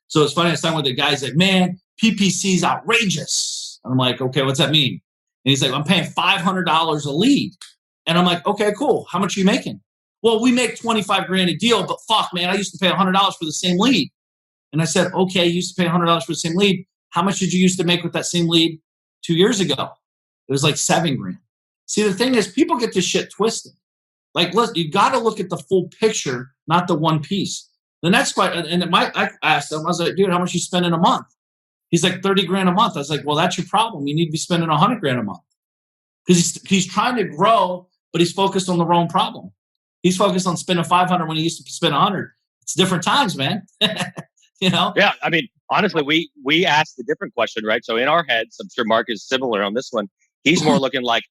So it's funny, I was talking with the guy's like, man, PPC is outrageous. And I'm like, okay, what's that mean? And he's like, I'm paying $500 a lead. And I'm like, okay, cool. How much are you making? Well, we make 25 grand a deal, but fuck, man, I used to pay $100 for the same lead. And I said, okay, you used to pay $100 for the same lead. How much did you used to make with that same lead 2 years ago? It was like 7 grand. See, the thing is, people get this shit twisted. Like, listen, you got to look at the full picture, not the one piece. The next question, and I asked him, I was like, dude, how much you spend in a month? He's like 30 grand a month. I was like, well, that's your problem. You need to be spending 100 grand a month because he's trying to grow, but he's focused on the wrong problem. He's focused on spending 500 when he used to spend 100. It's different times, man. You know? Yeah. I mean, honestly, we asked a different question, right? So in our heads, I'm sure Mark is similar on this one. He's more looking like,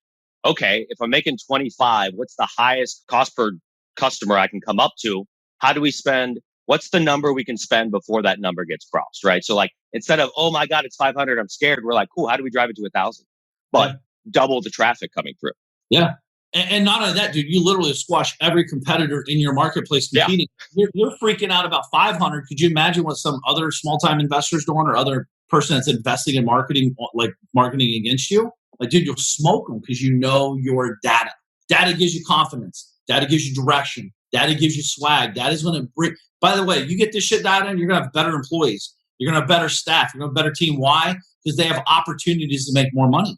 okay, if I'm making 25, what's the highest cost per customer I can come up to? How do we spend? What's the number we can spend before that number gets crossed, right? So like, instead of, oh my God, it's 500, I'm scared. We're like, cool, how do we drive it to 1,000? But double the traffic coming through. Yeah. And not only that, dude, you literally squash every competitor in your marketplace competing. Yeah. You're freaking out about 500. Could you imagine what some other small-time investors doing or other person that's investing in marketing, like marketing against you? Like, dude, you'll smoke them because you know your data. Data gives you confidence. Data gives you direction. Data gives you swag. That is going to bring. By the way, you get this shit data, and you're going to have better employees. You're going to have better staff. You're going to have a better team. Why? Because they have opportunities to make more money.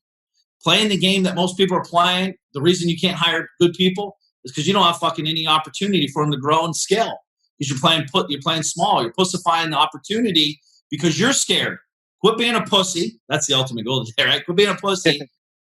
Playing the game that most people are playing, the reason you can't hire good people is because you don't have fucking any opportunity for them to grow and scale. Because you're playing small. You're pussifying the opportunity because you're scared. Quit being a pussy. That's the ultimate goal today, right? Quit being a pussy.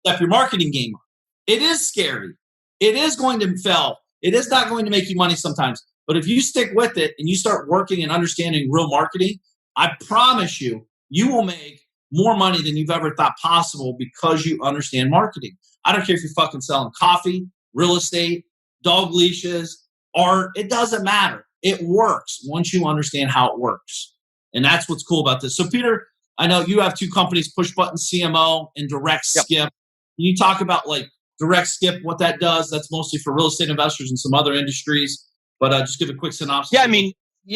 Step your marketing game up. It is scary. It is going to fail. It is not going to make you money sometimes. But if you stick with it and you start working and understanding real marketing, I promise you, you will make more money than you've ever thought possible because you understand marketing. I don't care if you're fucking selling coffee, real estate, dog leashes, art. It doesn't matter. It works once you understand how it works. And that's what's cool about this. So, Peter, I know you have two companies, Push Button CMO and Direct Skip. Can you talk about like Direct Skip, what that does? That's mostly for real estate investors and some other industries. But just give a quick synopsis. Yeah,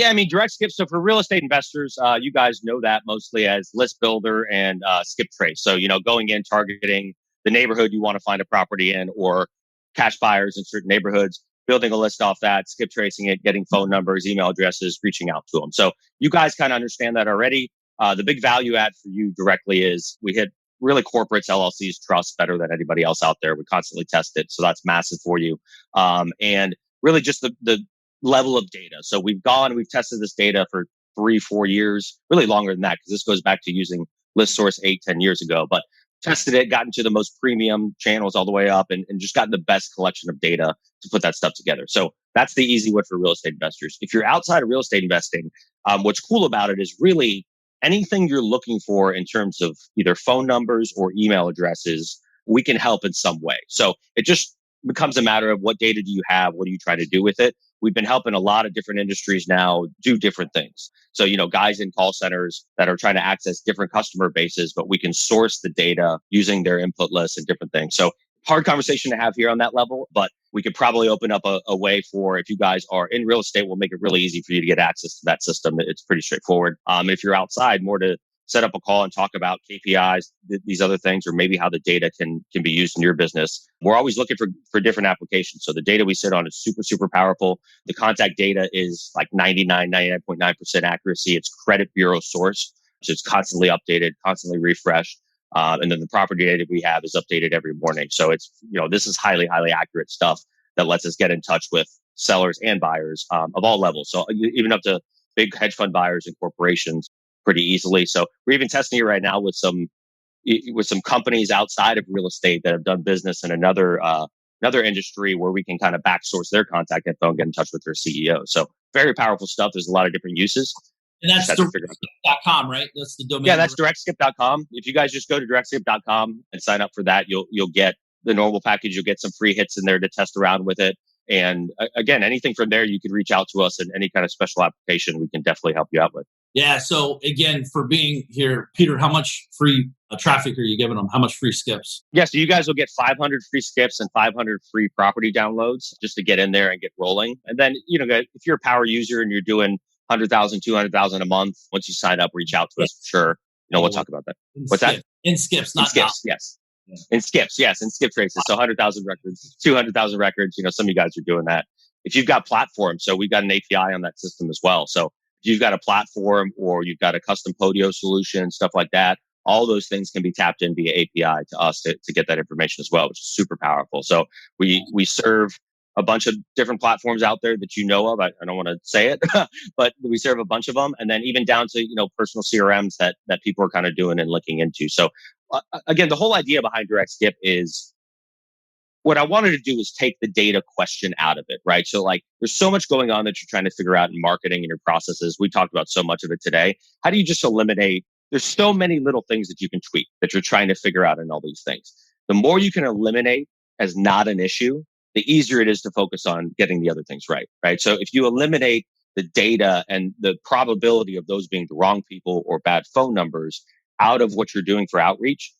I mean, Direct Skip. So for real estate investors, you guys know that mostly as List Builder and Skip Trace. So, going in, targeting the neighborhood you want to find a property in, or cash buyers in certain neighborhoods, building a list off that, skip tracing it, getting phone numbers, email addresses, reaching out to them. So you guys kind of understand that already. The big value add for you directly is we hit really corporates, LLCs, trust better than anybody else out there. We constantly test it. So that's massive for you. And really just the level of data. So we've tested this data for 3-4 years, really longer than that, because this goes back to using ListSource 8-10 years ago, but tested it, gotten to the most premium channels all the way up, and just gotten the best collection of data to put that stuff together. So that's the easy one for real estate investors. If you're outside of real estate investing, what's cool about it is really anything you're looking for in terms of either phone numbers or email addresses, we can help in some way. So it just becomes a matter of what data do you have? What do you try to do with it? We've been helping a lot of different industries now do different things. So, guys in call centers that are trying to access different customer bases, but we can source the data using their input lists and different things. So hard conversation to have here on that level, but we could probably open up a way for, if you guys are in real estate, we'll make it really easy for you to get access to that system. It's pretty straightforward. If you're outside, more to set up a call and talk about KPIs, these other things, or maybe how the data can be used in your business. We're always looking for different applications. So the data we sit on is super, super powerful. The contact data is like 99.9% accuracy. It's credit bureau source. So it's constantly updated, constantly refreshed. And then the property data we have is updated every morning. So it's, this is highly, highly accurate stuff that lets us get in touch with sellers and buyers of all levels. So even up to big hedge fund buyers and corporations pretty easily. So we're even testing it right now with some companies outside of real estate that have done business in another industry where we can kind of back source their contact info and get in touch with their CEO. So very powerful stuff. There's a lot of different uses. And that's directskip.com, right? That's the domain. Yeah, that's directskip.com. If you guys just go to directskip.com and sign up for that, you'll get the normal package. You'll get some free hits in there to test around with it. And again, anything from there, you can reach out to us in any kind of special application. We can definitely help you out with. Yeah. So again, for being here, Peter, how much free traffic are you giving them? How much free skips? Yeah. So you guys will get 500 free skips and 500 free property downloads just to get in there and get rolling. And then, if you're a power user and you're doing 100,000, 200,000 a month, once you sign up, reach out to us for sure. We'll talk about that. What's that? In skips, not skips. Yes. Yeah. In skips. Yes. In skip traces. So 100,000 records, 200,000 records. Some of you guys are doing that. If you've got platforms, so we've got an API on that system as well. So if you've got a platform or you've got a custom Podio solution, stuff like that, all those things can be tapped in via API to us to get that information as well, which is super powerful. So we serve a bunch of different platforms out there that you know of. I don't want to say it, but we serve a bunch of them. And then even down to, personal CRMs that people are kind of doing and looking into. So again, the whole idea behind direct skip is what I wanted to do is take the data question out of it, right? So like there's so much going on that you're trying to figure out in marketing and your processes. We talked about so much of it today. How do you just eliminate? There's so many little things that you can tweak that you're trying to figure out in all these things. The more you can eliminate as not an issue, the easier it is to focus on getting the other things right, right? So if you eliminate the data and the probability of those being the wrong people or bad phone numbers out of what you're doing for outreach,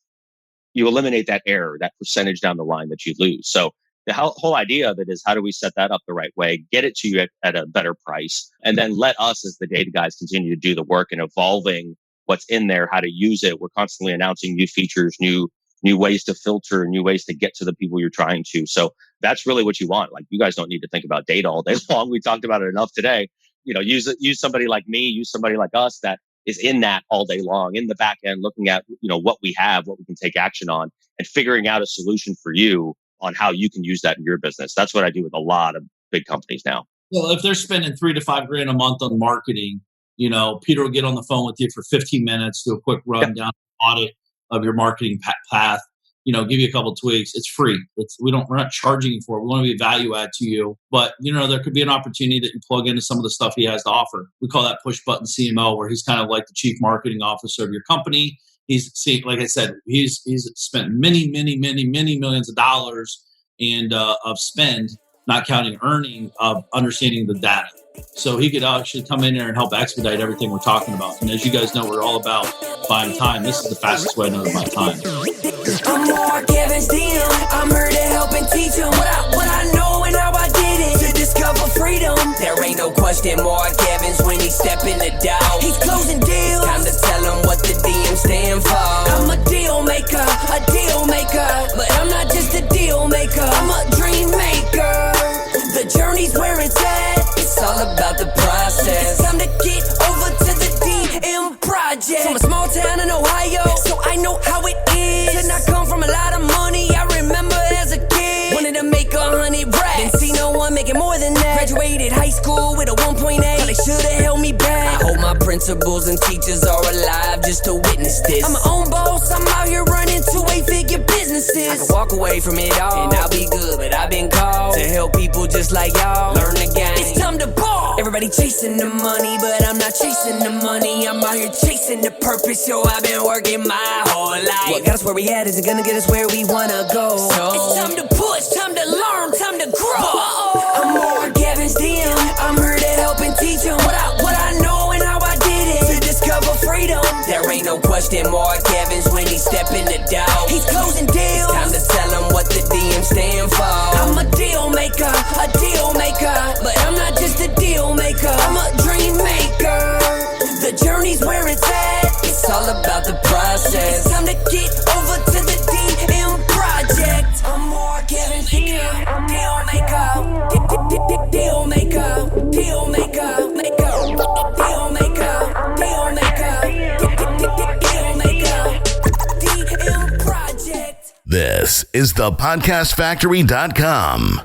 you eliminate that error, that percentage down the line that you lose. So the whole idea of it is how do we set that up the right way, get it to you at a better price, and then let us as the data guys continue to do the work and evolving what's in there, how to use it. We're constantly announcing new features, new ways to filter, new ways to get to the people you're trying to. So that's really what you want. Like you guys don't need to think about data all day long. We talked about it enough today. Use somebody like me, use somebody like us that is in that all day long in the back end, looking at, what we have, what we can take action on, and figuring out a solution for you on how you can use that in your business. That's what I do with a lot of big companies now. Well, if they're spending $3,000 to $5,000 a month on marketing, Peter will get on the phone with you for 15 minutes, do a quick rundown audit of your marketing path, give you a couple of tweaks. It's free. We're not charging you for it. We want to be a value add to you. But, there could be an opportunity that you plug into some of the stuff he has to offer. We call that push button CMO, where he's kind of like the chief marketing officer of your company. Like I said, he's spent many millions of dollars and of spend, not counting earning, of understanding the data. So he could actually come in there and help expedite everything we're talking about. And as you guys know, we're all about buying time. This is the fastest way I know to buy time. I'm more Kevin's DM. I'm here to help and teach him what I know and how I did it to discover freedom. There ain't no question more Kevin's when he step in the door. He's closing deals. Time to tell him what the DM stand for. I'm a deal maker, but I'm not just a deal maker. I'm a dream maker. The journey's where it's at. It's all about the process. It's time to get over to the DM project. From a small town in Ohio, so I know how it is. Did not come from a lot of money. I remember as a kid, wanted to make 100 racks. Didn't see no one making more than that. Graduated high school with a 1.8. They should have held me back. I hope my principals and teachers are alive just to witness this. I'm my own boss. I'm out here running 2-8-figure businesses. I can walk away from it all and I'll be good, but I've been called to help people just like y'all learn the game. It's time to ball. Everybody chasing the money, but I'm not chasing the money. I'm out here chasing the purpose, so I've been working my whole life. What got us where we at isn't gonna get us where we wanna go. So it's time to push, time to learn, time to grow. I'm more Kevin's DM. I'm here to help and teach him what I know and how I did it to discover freedom. There ain't no question more Kevin's when he step in the door. He's closing deals. It's time to tell him what the DM stand for. I'm a deal maker, but I'm not just a deal maker. I'm a dream maker. The journey's where it's at. It's all about the process. It's time to get over to the DM project. I'm more Kevin's DM. Deal maker, deal maker, deal maker, DM project. This is thepodcastfactory.com.